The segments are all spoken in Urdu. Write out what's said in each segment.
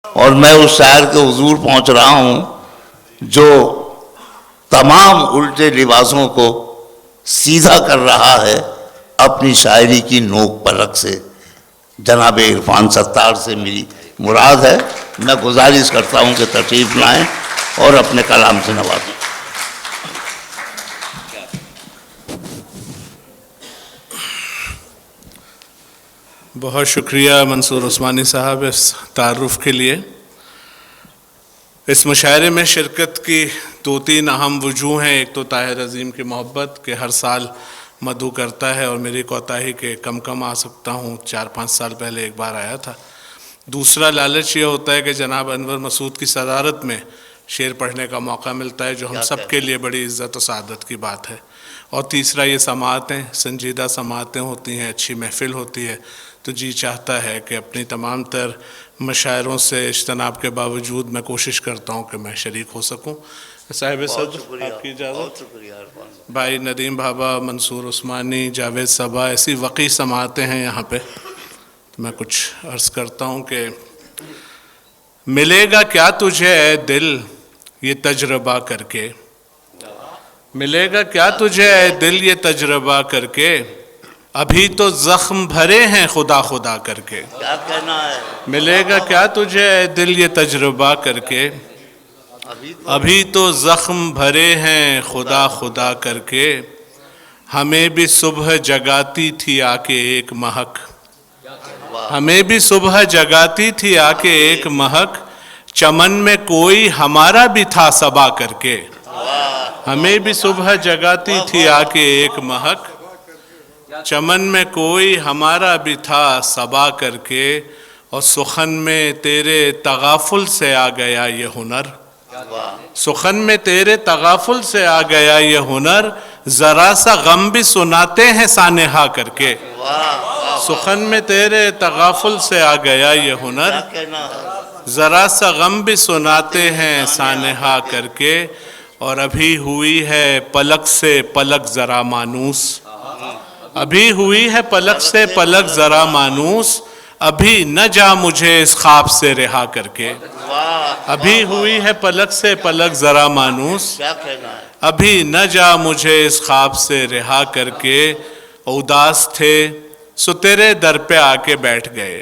اور میں اس شاعر کے حضور پہنچ رہا ہوں جو تمام الٹے لباسوں کو سیدھا کر رہا ہے اپنی شاعری کی نوک پلک سے. جناب عرفان ستار سے میری مراد ہے. میں گزارش کرتا ہوں کہ تشریف لائیں اور اپنے کلام سے نوازیں. بہت شکریہ منصور عثمانی صاحب اس تعارف کے لیے. اس مشاعرے میں شرکت کی 2-3 اہم وجوہ ہیں. ایک تو طاہر عظیم کی محبت کہ ہر سال مدعو کرتا ہے اور میری کوتاہی کہ کم آ سکتا ہوں. 4-5 سال پہلے ایک بار آیا تھا. دوسرا لالچ یہ ہوتا ہے کہ جناب انور مسعود کی صدارت میں شعر پڑھنے کا موقع ملتا ہے جو ہم سب کے لیے بڑی عزت و سعادت کی بات ہے. اور تیسرا یہ سماعتیں سنجیدہ سماعتیں ہوتی ہیں, اچھی محفل ہوتی ہے, تو جی چاہتا ہے کہ اپنی تمام تر مشاعروں سے اجتناب کے باوجود میں کوشش کرتا ہوں کہ میں شریک ہو سکوں. صاحب صدر آپ کی اجازت. بھائی ندیم بھابا, منصور عثمانی, جاوید صبا, ایسی وقی سماعتیں ہیں یہاں پہ. میں کچھ عرض کرتا ہوں کہ ملے گا کیا تجھے اے دل یہ تجربہ کر کے, ملے گا کیا تجھے اے دل یہ تجربہ کر کے, ابھی تو زخم بھرے ہیں خدا خدا کر کے. کیا کہنا ہے. ملے گا کیا تجھے اے دل یہ تجربہ کر کے, ابھی تو زخم بھرے ہیں خدا خدا کر کے, ہمیں بھی صبح جگاتی تھی آ کے ایک مہک, ہمیں بھی صبح جگاتی تھی آ کے ایک مہک, چمن میں کوئی ہمارا بھی تھا صبا کر کے. ہمیں بھی صبح جگاتی تھی آ کے ایک مہک, چمن میں کوئی ہمارا بھی تھا صبا کر کے, اور سخن میں تیرے تغافل سے آ گیا یہ ہنر, سخن میں تیرے تغافل سے آ گیا یہ ہنر, ذرا سا غم بھی سناتے ہیں سانحہ کر کے. سخن میں تیرے تغافل سے آ گیا یہ ہنر, ذرا سا غم بھی سناتے ہیں سانحہ کر کے, اور ابھی ہوئی ہے پلک سے پلک ذرا مانوس, ابھی ہوئی ہے پلک سے پلک ذرا مانوس, ابھی نہ جا مجھے اس خواب سے رہا کر کے. ابھی ہوئی ہے پلک سے پلک ذرا مانوس, ابھی نہ جا مجھے اس خواب سے رہا کر کے, اداس تھے سو تیرے در پہ آ کے بیٹھ گئے.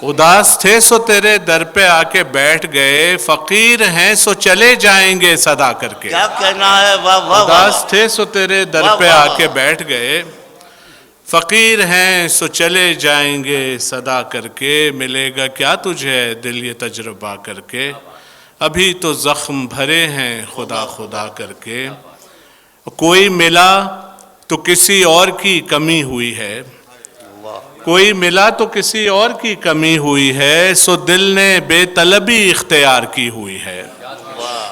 اداس تھے سو تیرے در پہ آ کے بیٹھ گئے, فقیر ہیں سو چلے جائیں گے صدا کر کے. کیا کہنا ہے. اداس تھے سو تیرے در پہ آ کے بیٹھ گئے, فقیر ہیں سو چلے جائیں گے صدا کر کے, ملے گا کیا تجھے دل یہ تجربہ کر کے, ابھی تو زخم بھرے ہیں خدا خدا کر کے. کوئی ملا تو کسی اور کی کمی ہوئی ہے, کوئی ملا تو کسی اور کی کمی ہوئی ہے, سو دل نے بے طلبی اختیار کی ہوئی ہے.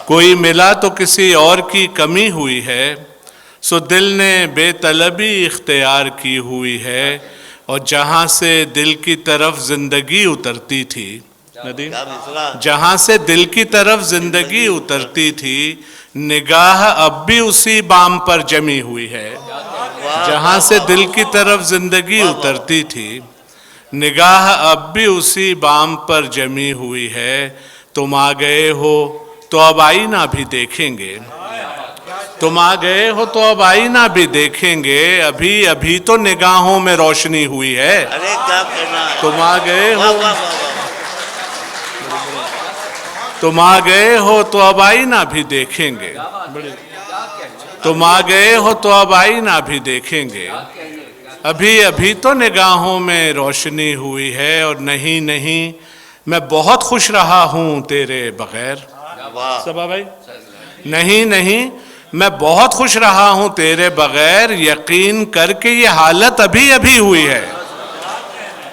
کوئی ملا تو کسی اور کی کمی ہوئی ہے, سو دل نے بے طلبی اختیار کی ہوئی ہے, اور جہاں سے دل کی طرف زندگی اترتی تھی, جہاں سے دل کی طرف زندگی اترتی تھی, نگاہ اب بھی اسی بام پر جمی ہوئی ہے. جہاں سے دل کی طرف زندگی اترتی تھی, نگاہ اب بھی اسی بام پر جمی ہوئی ہے, تم آ گئے ہو تو اب آئینہ بھی دیکھیں گے, تم آ گئے ہو تو اب آئینہ بھی دیکھیں گے, ابھی ابھی تو نگاہوں میں روشنی ہوئی ہے. تم آ گئے ہو, تم آ گئے ہو تو اب آئینہ بھی دیکھیں گے, تم آ گئے ہو تو اب آئینہ بھی دیکھیں گے, ابھی ابھی تو نگاہوں میں روشنی ہوئی ہے, اور نہیں نہیں میں بہت خوش رہا ہوں تیرے بغیر. صبا بھائی, نہیں نہیں میں بہت خوش رہا ہوں تیرے بغیر, یقین کر کے یہ حالت ابھی ابھی ہوئی ہے.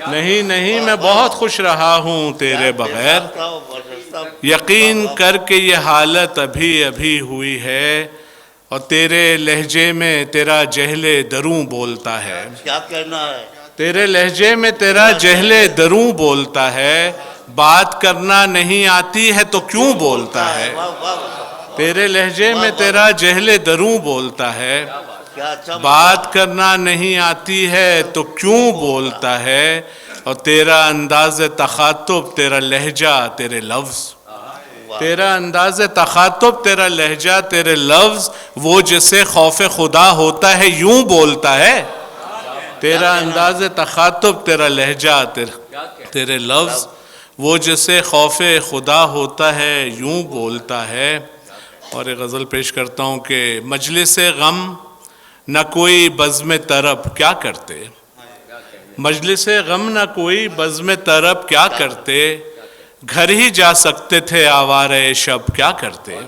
نہیں نہیں میں بہت خوش رہا ہوں تیرے بغیر, یقین کر کے یہ حالت ابھی ابھی ہوئی ہے, اور تیرے لہجے میں تیرا جہل دروں بولتا ہے. کیا کہنا ہے. تیرے لہجے میں تیرا جہل دروں بولتا ہے, بات کرنا نہیں آتی ہے تو کیوں بولتا ہے. تیرے لہجے میں تیرا جہل دروں بولتا ہے, بات کرنا نہیں آتی ہے تو کیوں بولتا ہے, اور تیرا انداز تخاطب، تیرا لہجہ، تیرے لفظ، تیرا انداز تخاطب، تیرا لہجہ، تیرے لفظ، وہ جسے خوف خدا ہوتا ہے یوں بولتا ہے. تیرا انداز تخاطب، تیرا لہجہ، تیرے لفظ، وہ جسے خوف خدا ہوتا ہے یوں بولتا ہے. اور ایک غزل پیش کرتا ہوں کہ مجلس غم نہ کوئی بزم طرب کیا کرتے، مجلس غم نہ کوئی بزم طرب کیا کرتے، گھر ہی جا سکتے تھے آوارہ شب کیا کرتے.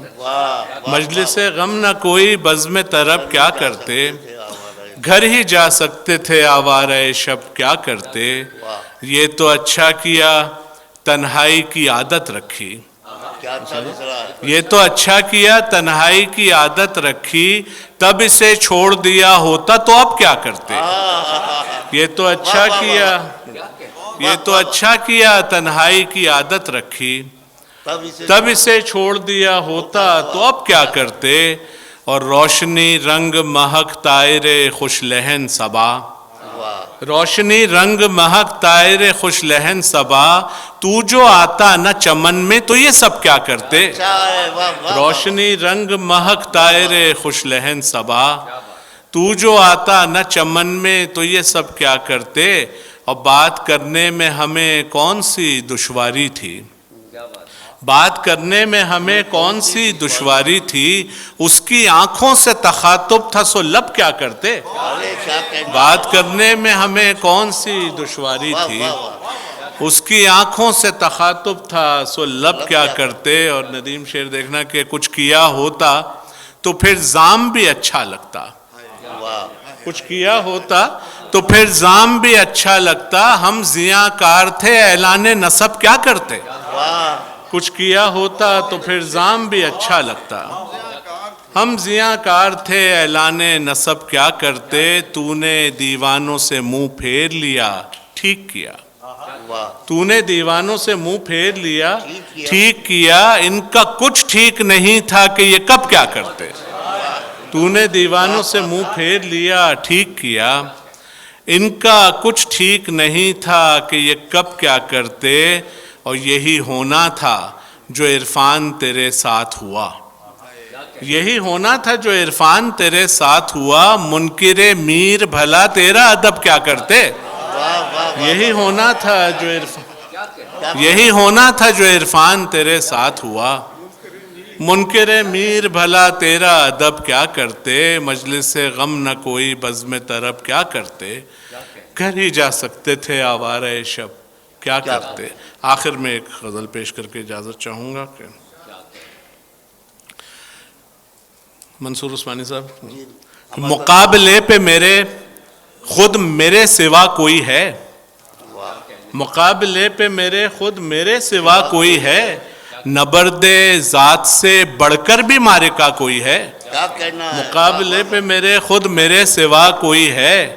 مجلس غم نہ کوئی بزم طرب کیا کرتے، گھر ہی جا سکتے تھے آوارہ شب کیا کرتے. یہ تو اچھا کیا تنہائی کی عادت رکھی، یہ تو اچھا کیا تنہائی کی عادت رکھی، تب اسے چھوڑ دیا ہوتا تو اب کیا کرتے. یہ تو اچھا کیا، یہ تو اچھا کیا تنہائی کی عادت رکھی، تب اسے چھوڑ دیا ہوتا تو اب کیا کرتے. اور روشنی رنگ مہک طائر خوش لہن صبا، روشنی رنگ مہک طائر خوش لہن صبا، تو جو آتا نہ چمن میں تو یہ سب کیا کرتے. روشنی رنگ مہک طائر خوش لہن صبا، تو جو آتا نہ چمن میں تو یہ سب کیا کرتے. اور بات کرنے میں ہمیں کون سی دشواری تھی، بات کرنے میں ہمیں کون سی دشواری تھی، اس کی آنکھوں سے تخاطب تھا سو لب کیا کرتے. بات کرنے میں ہمیں کون سی دشواری تھی، اس کی آنکھوں سے تخاطب تھا سو لب کیا کرتے. اور ندیم شعر دیکھنا کہ کچھ کیا ہوتا تو پھر زام بھی اچھا لگتا، کچھ کیا ہوتا تو پھر زام بھی اچھا لگتا. ہم زیاں کار تھے اعلان نسب کیا کرتے، کچھ کیا ہوتا تو پھر زام بھی اچھا لگتا. ہم زیاں کار تھے اعلان نسب کیا کرتے. تو نے دیوانوں سے منہ پھیر لیا ٹھیک کیا، تو نے دیوانوں سے منہ پھیر لیا ٹھیک کیا. ان کا کچھ ٹھیک نہیں تھا کہ یہ کب کیا کرتے. تو نے دیوانوں سے منہ پھیر لیا ٹھیک کیا، ان کا کچھ ٹھیک نہیں تھا کہ یہ کب کیا کرتے. اور یہی ہونا تھا جو عرفان تیرے ساتھ ہوا، یہی ہونا تھا جو عرفان تیرے ساتھ ہوا. منکر میر بھلا تیرا ادب کیا کرتے. یہی ہونا تھا جو عرفان، یہی ہونا تھا جو عرفان تیرے ساتھ ہوا. منکر میر بھلا تیرا ادب کیا کرتے. مجلس غم نہ کوئی بزم طرب کیا کرتے، گھر ہی جا سکتے تھے آوارہ شب کیا کرتے. آخر میں ایک غزل پیش کر کے اجازت چاہوں گا کہ منصور عثمانی صاحب، مقابلے پہ میرے خود میرے سوا کوئی ہے، مقابلے پہ میرے خود میرے سوا کوئی ہے، نبرد ذات سے بڑھ کر بھی معرکہ کوئی ہے. مقابلے پہ میرے خود میرے سوا کوئی ہے،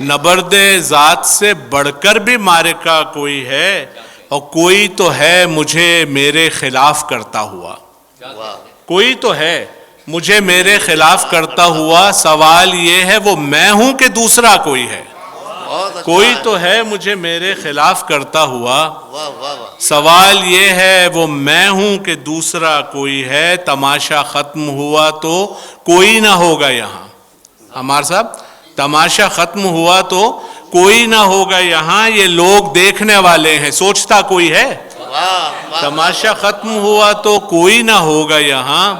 نبرد ذات سے بڑھ کر بھی معرکہ کوئی ہے. اور کوئی تو ہے مجھے میرے خلاف کرتا ہوا، کوئی تو ہے مجھے میرے خلاف کرتا ہوا. سوال یہ ہے وہ میں ہوں کہ دوسرا کوئی ہے. کوئی تو ہے مجھے میرے خلاف کرتا ہوا، سوال یہ ہے وہ میں ہوں کہ دوسرا کوئی ہے. تماشا ختم ہوا تو کوئی نہ ہوگا یہاں، ہمارے صاحب تماشا ختم ہوا تو کوئی نہ ہوگا یہاں. یہ لوگ دیکھنے والے ہیں سوچتا کوئی ہے. تماشا ختم ہوا تو کوئی نہ ہوگا یہاں،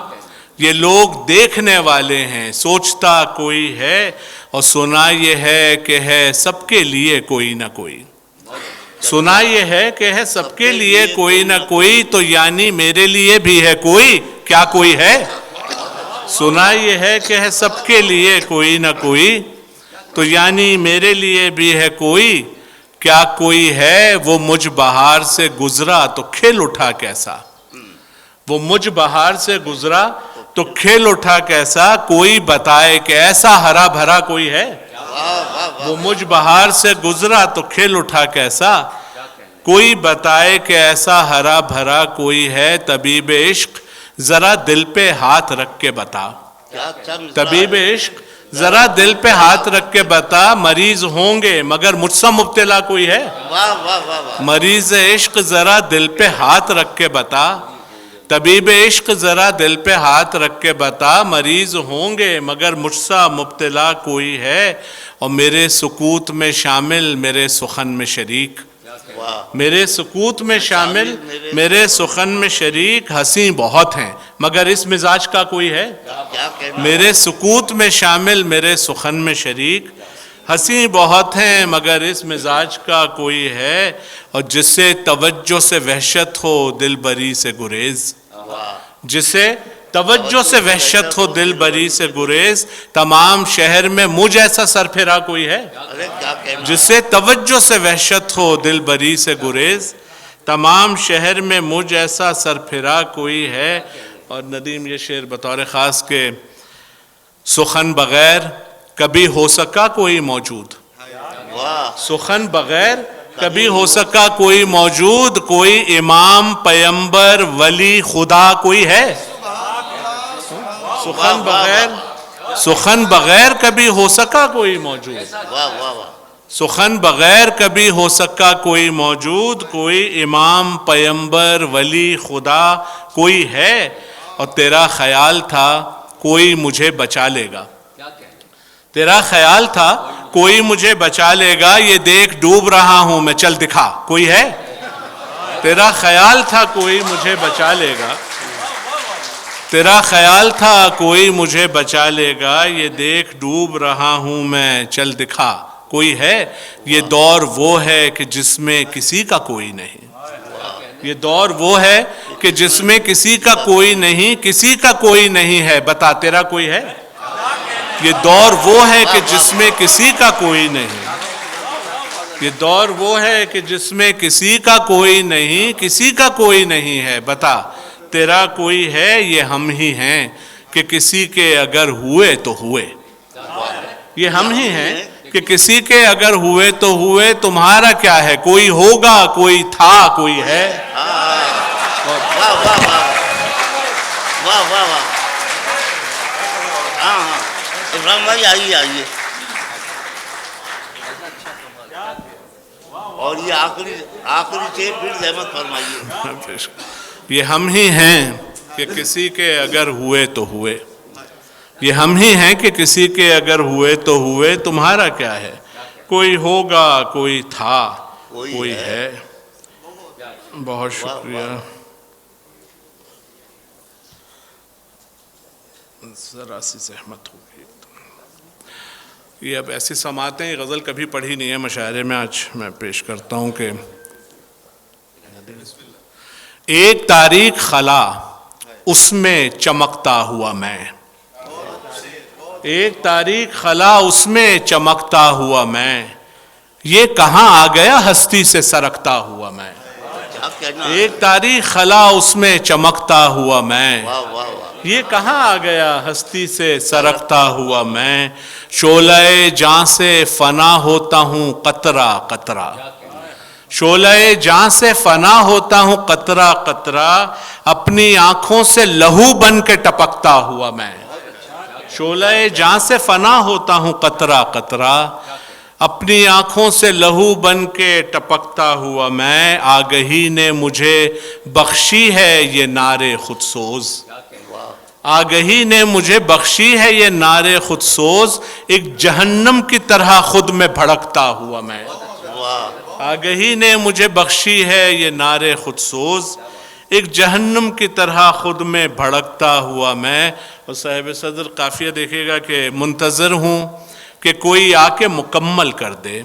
یہ لوگ دیکھنے والے ہیں سوچتا کوئی ہے. اور سنا یہ ہے کہ ہے سب کے لیے کوئی نہ کوئی، سنا یہ ہے کہ ہے سب کے لیے کوئی نہ کوئی. تو یعنی میرے لیے بھی ہے کوئی، کیا کوئی ہے. سنا یہ ہے کہ ہے سب کے لیے کوئی نہ کوئی، تو یعنی میرے لیے بھی ہے کوئی. کیا کوئی ہے وہ مجھ بہار سے گزرا تو کھل اٹھا کیسا، وہ مجھ بہار سے گزرا تو کھل اٹھا کیسا. کوئی بتائے کہ ایسا ہرا بھرا کوئی ہے، وہ مجھ بہار سے گزرا تو کھل اٹھا کیسا. کوئی بتائے کہ ایسا ہرا بھرا کوئی ہے. طبیب عشق ذرا دل پہ ہاتھ رکھ کے بتا، طبیب عشق ذرا دل پہ ہاتھ رکھ کے بتا، مریض ہوں گے مگر مجھ سے مبتلا کوئی ہے؟ واہ واہ واہ واہ، مریض عشق ذرا دل پہ ہاتھ رکھ کے بتا، طبیب عشق ذرا دل پہ ہاتھ رکھ کے بتا، مریض ہوں گے مگر مجھ سے مبتلا کوئی ہے؟ اور میرے سکوت میں شامل، میرے سخن میں شریک، واہ، میرے سکوت میں شامل، میرے سخن میں شریک، ہنسی بہت ہیں مگر اس مزاج کا کوئی ہے؟ کیا کہنا، میرے سکوت میں شامل، میرے سخن میں شریک، ہنسی بہت ہیں مگر اس مزاج کا کوئی ہے؟ اور جسے توجہ سے وحشت ہو دل بری سے گریز، واہ، جسے توجہ سے وحشت ہو دل بری سے گریز، تمام شہر میں مجھ ایسا سرپھرا کوئی ہے؟ ارے کیا کہنا، جسے توجہ سے وحشت ہو دل بری سے گریز، تمام شہر میں مجھ ایسا سرپھرا کوئی ہے؟ اور ندیم یہ شعر بطور خاص کے سخن بغیر کبھی ہو سکا کوئی موجود، واہ، سخن بغیر کبھی ہو سکا کوئی موجود، کوئی امام پیمبر ولی خدا کوئی ہے؟ سخن بغیر کبھی ہو سکا کوئی موجود، واہ واہ واہ، سخن بغیر کبھی ہو سکا کوئی موجود، کوئی امام پیمبر ولی خدا کوئی ہے؟ اور تیرا خیال تھا کوئی مجھے بچا لے گا، تیرا خیال تھا کوئی مجھے بچا لے گا، یہ دیکھ ڈوب رہا ہوں میں، چل دکھا کوئی ہے؟ تیرا خیال تھا کوئی مجھے بچا لے گا، تیرا خیال تھا کوئی مجھے بچا لے گا، یہ دیکھ ڈوب رہا ہوں میں، چل دکھا کوئی ہے؟ یہ دور وہ ہے کہ جس میں کسی کا کوئی نہیں، یہ دور وہ ہے کہ جس میں کسی کا کوئی نہیں، کسی کا کوئی نہیں ہے، بتا تیرا کوئی ہے؟ یہ دور وہ ہے کہ جس میں کسی کا کوئی نہیں، یہ دور وہ ہے کہ جس میں کسی کا کوئی نہیں، کسی کا کوئی نہیں ہے، بتا تیرا کوئی ہے؟ یہ ہم ہی ہیں کہ کسی کے اگر ہوئے تو ہوئے، یہ ہم ہی ہیں کہ کسی کے اگر ہوئے تو ہوئے، تمہارا کیا ہے؟ کوئی ہوگا، کوئی تھا، کوئی ہے؟ واہ واہ واہ، واہ واہ واہ، ہاں ہاں، ابراہیم بھائی آئیے آئیے، اور یہ آخری سے پھر زحمت فرمائیے، یہ ہم ہی ہیں کہ کسی کے اگر ہوئے تو ہوئے، یہ ہم ہی ہیں کہ کسی کے اگر ہوئے تو ہوئے، تمہارا کیا ہے؟ کوئی ہوگا، کوئی تھا، کوئی ہے۔ بہت شکریہ، ذرا سی زحمت ہو گئی۔ یہ اب ایسی سماعتیں، یہ غزل کبھی پڑھی نہیں ہے مشاعرے میں، آج میں پیش کرتا ہوں کہ ایک تاریک خلا اس میں چمکتا ہوا میں، ایک تاریک خلا اس میں چمکتا ہوا میں، یہ کہاں آ گیا ہستی سے سرکتا ہوا میں، ایک تاریک خلا اس میں چمکتا ہوا میں، یہ کہاں آ گیا ہستی سے سرکتا ہوا میں، شعلۂ جاں سے فنا ہوتا ہوں قطرہ قطرہ، شعلۂ جاں سے فنا ہوتا ہوں قطرہ قطرہ، اپنی آنکھوں سے لہو بن کے ٹپکتا ہوا میں، شعلۂ جاں سے فنا ہوتا ہوں قطرہ قطرہ، اپنی آنکھوں سے لہو بن کے ٹپکتا ہوا میں، آگہی نے مجھے بخشی ہے یہ نعرے خود سوز، آگہی نے مجھے بخشی ہے یہ نعرے خود سوز، ایک جہنم کی طرح خود میں بھڑکتا ہوا میں، آگہی نے مجھے بخشی ہے یہ نعرے خود سوز، ایک جہنم کی طرح خود میں بھڑکتا ہوا میں۔ اور صاحب صدر قافیہ دیکھے گا کہ منتظر ہوں کہ کوئی آ کے مکمل کر دے،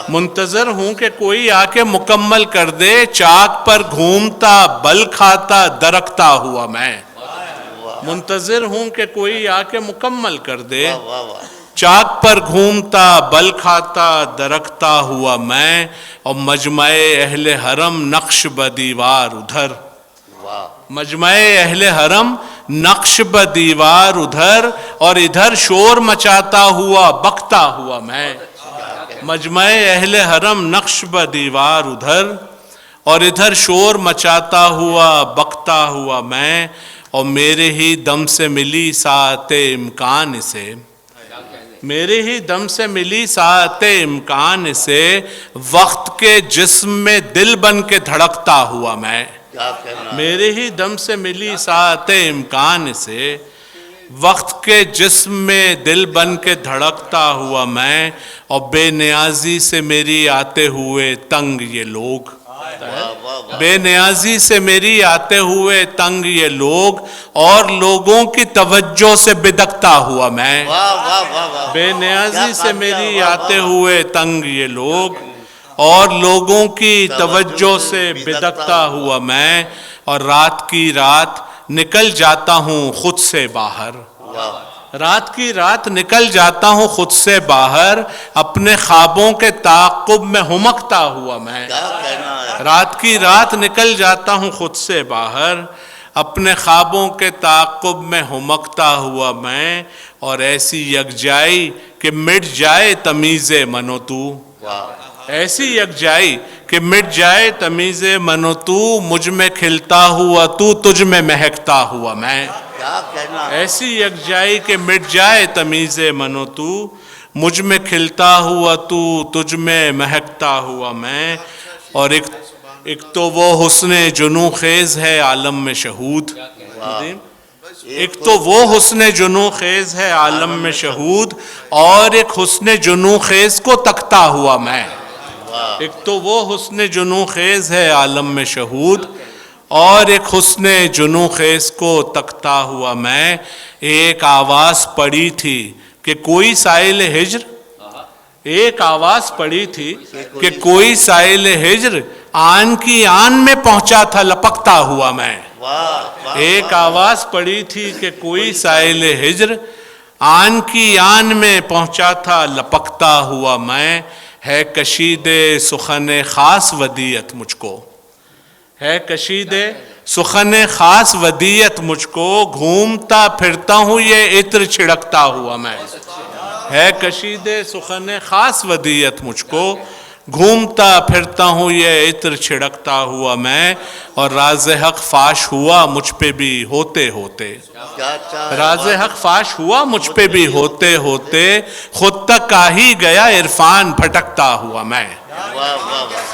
منتظر ہوں کہ کوئی آ کے مکمل کر دے، چاک پر گھومتا بل کھاتا درکتا ہوا میں، منتظر ہوں کہ کوئی آ کے مکمل کر دے، چاک پر گھومتا بل کھاتا درکتا ہوا میں، اور مجمع اہل حرم نقش بدیوار ادھر، مجمع اہل حرم نقش بدیوار ادھر، اور ادھر شور مچاتا ہوا بکتا ہوا میں، مجمع اہل حرم نقش بدیوار ادھر، اور ادھر شور مچاتا ہوا بکتا ہوا میں، اور میرے ہی دم سے ملی ساعت امکان سے، میرے ہی دم سے ملی ساعت امکان سے، وقت کے جسم میں دل بن کے دھڑکتا ہوا میں، کیا کہنا ہے؟ میرے ہی دم سے ملی ساعت امکان سے، وقت کے جسم میں دل بن کے دھڑکتا ہوا میں، اور بے نیازی سے میری آتے ہوئے تنگ یہ لوگ، بے نیازی سے میری آتے ہوئے تنگ یہ لوگ، اور لوگوں کی توجہ سے بدکتا ہوا میں، واہ واہ واہ واہ، بے نیازی سے میری واہ، واہ، آتے ہوئے تنگ یہ لوگ، اور لوگوں کی توجہ سے بدکتا ہوا میں، اور رات کی رات نکل جاتا ہوں خود سے باہر، واہ، رات کی رات نکل جاتا ہوں خود سے باہر، اپنے خوابوں کے تعاقب میں ہمکتا ہوا میں، کیا کہنا ہے؟ رات کی رات نکل جاتا ہوں خود سے باہر، اپنے خوابوں کے تعاقب میں ہمکتا ہوا میں، اور ایسی یکجائی کہ مٹ جائے تمیز من و تو، واہ، ایسی یکجائی کہ مٹ جائے تمیز من و تو، مجھ میں کھلتا ہوا تو تجھ میں مہکتا ہوا میں، کیا کہنا ہے؟ ایسی یکجائی کہ مٹ جائے تمیز من و تو، مجھ میں کھلتا ہوا تو تجھ میں مہکتا ہوا میں، اور ایک تو وہ حسن جنوں خیز ہے عالم میں شہود، ایک تو وہ حسن جنوں خیز ہے عالم میں شہود، اور ایک حسن جنوں خیز کو تکتا ہوا میں، ایک تو وہ حسن جنوں خیز ہے عالم میں شہود، اور ایک حسن جنوں خیز کو تکتا ہوا میں، ایک آواز پڑی تھی کہ کوئی سائل ہجر، ایک آواز پڑی تھی کہ کوئی سائل ہجر، آن کی آن میں پہنچا تھا لپکتا ہوا میں، واہ واہ، ایک آواز پڑی تھی کہ کوئی سائل ہجر، آن کی آن میں پہنچا تھا لپکتا ہوا میں، ہے کشید سخن خاص ودیعت مجھ کو، ہے کشید سخن خاص ودیعت مجھ کو، گھومتا پھرتا ہوں یہ عطر چھڑکتا ہوا میں، ہے کشید سخن خاص ودیعت مجھ کو، گھومتا پھرتا ہوں یہ عطر چھڑکتا ہوا میں، اور راز حق فاش ہوا مجھ پہ بھی ہوتے ہوتے، کیا چاہ راز حق فاش ہوا مجھ پہ بھی ہوتے ہوتے، خود تک آ ہی گیا عرفان بھٹکتا ہوا میں، واہ واہ واہ،